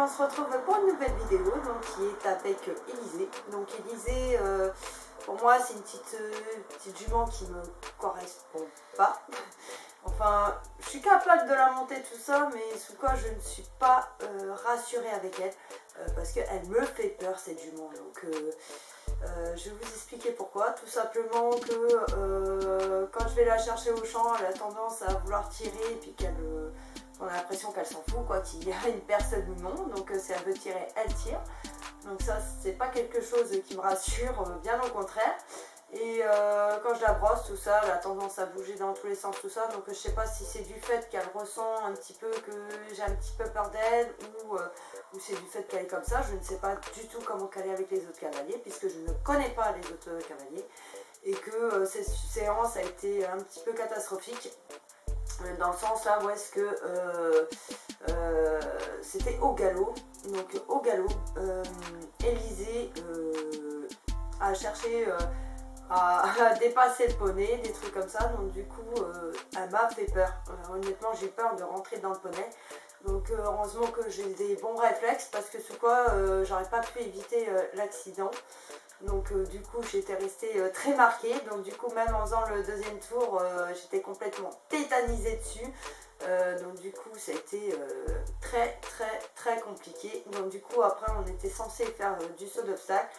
on se retrouve pour une nouvelle vidéo donc, qui est avec Élisée. Donc Élisée, pour moi c'est une petite jument qui me correspond pas. Enfin, je suis capable de la monter tout ça, mais sous quoi je ne suis pas rassurée avec elle. Parce qu'elle me fait peur cette jument. Donc je vais vous expliquer pourquoi. Tout simplement que quand je vais la chercher au champ, elle a tendance à vouloir tirer et puis on a l'impression qu'elle s'en fout, quoi, qu'il y a une personne ou non. Donc si elle veut tirer, elle tire. Donc ça, c'est pas quelque chose qui me rassure, bien au contraire. Et quand je la brosse, tout ça, elle a tendance à bouger dans tous les sens, tout ça. Donc je sais pas si c'est du fait qu'elle ressent un petit peu que j'ai un petit peu peur d'elle ou c'est du fait qu'elle est comme ça. Je ne sais pas du tout comment qu'elle est avec les autres cavaliers puisque je ne connais pas les autres cavaliers. Et que cette séance a été un petit peu catastrophique. Dans le sens là où est-ce que c'était au galop. Donc au galop, Élisée a cherché à dépasser le poney, des trucs comme ça. Donc du coup, elle m'a fait peur. Honnêtement, j'ai peur de rentrer dans le poney. Donc heureusement que j'ai des bons réflexes parce que sous quoi j'aurais pas pu éviter l'accident. Donc du coup j'étais restée très marquée, donc du coup même en faisant le deuxième tour j'étais complètement tétanisée dessus, donc du coup ça a été très compliqué. Donc du coup après on était censé faire du saut d'obstacle,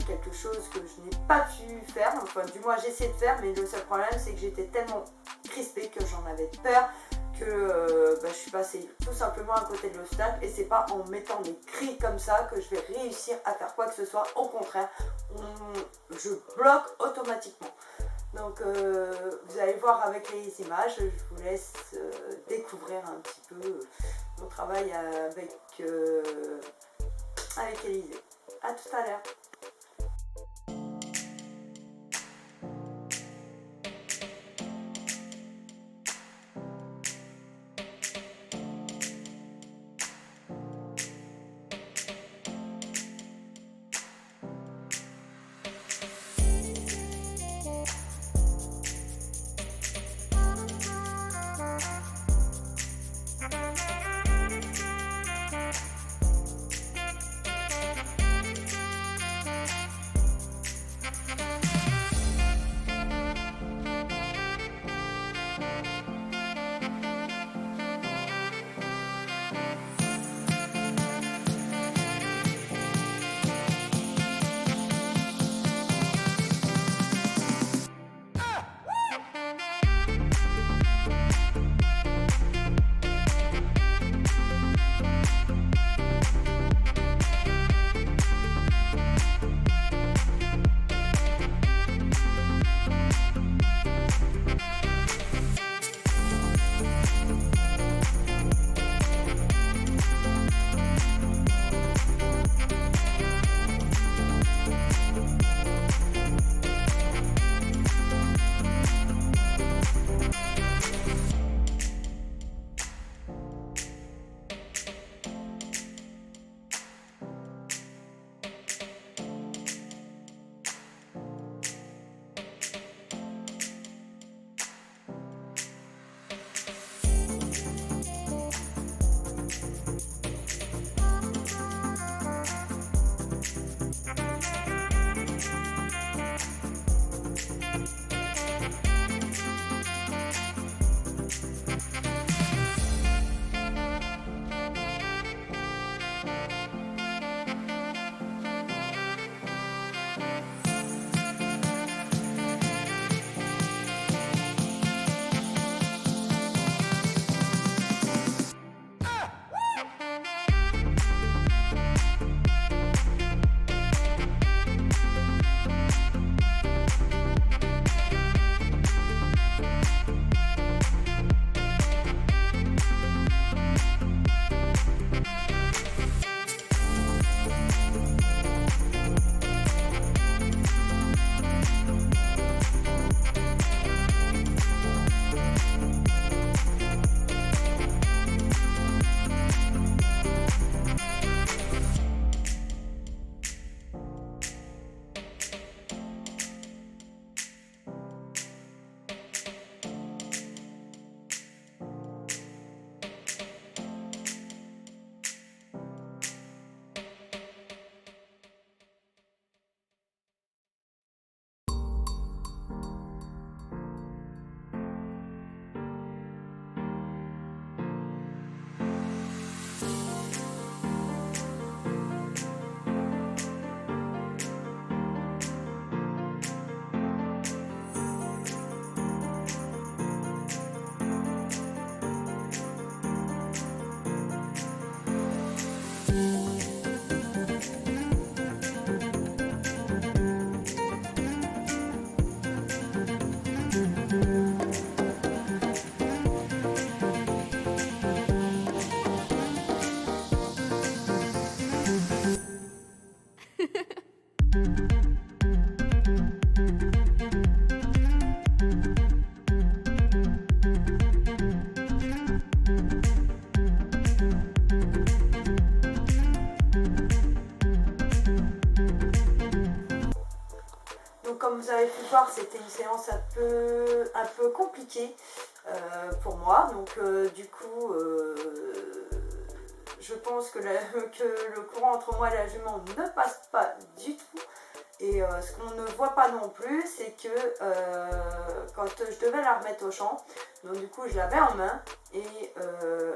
quelque chose que je n'ai pas pu faire, enfin du moins j'ai essayé de faire, mais le seul problème c'est que j'étais tellement crispée que j'en avais peur que je suis passée tout simplement à côté de l'obstacle, et c'est pas en mettant des cris comme ça que je vais réussir à faire quoi que ce soit. Au contraire, je bloque automatiquement. Donc vous allez voir avec les images, je vous laisse découvrir un petit peu mon travail avec Élisée. A tout à l'heure. soir c'était une séance un peu compliquée pour moi, donc du coup je pense que le courant entre moi et la jument ne passe pas du tout. Et ce qu'on ne voit pas non plus, c'est que quand je devais la remettre au champ, donc du coup je l'avais en main et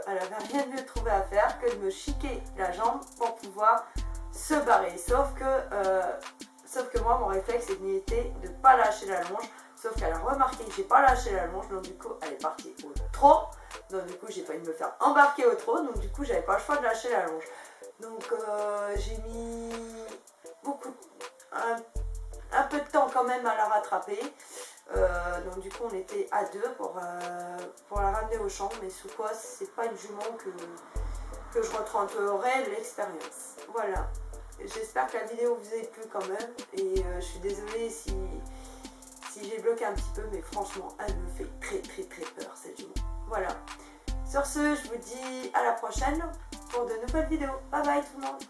elle avait rien de mieux trouvé à faire que de me chiquer la jambe pour pouvoir se barrer. Sauf que moi mon réflexe était de ne pas lâcher la longe, sauf qu'elle a remarqué que j'ai pas lâché la longe, donc du coup elle est partie au trot, donc du coup j'ai failli me faire embarquer au trot, donc du coup j'avais pas le choix de lâcher la longe. Donc j'ai mis un peu de temps quand même à la rattraper. Donc du coup on était à deux pour la ramener au champ, mais sous quoi c'est pas une jument que je retenterai l'expérience. Voilà, j'espère que la vidéo vous a plu quand même, et je suis désolée si j'ai bloqué un petit peu, mais franchement elle me fait très peur cette jument. Voilà, sur ce je vous dis à la prochaine pour de nouvelles vidéos. Bye bye tout le monde.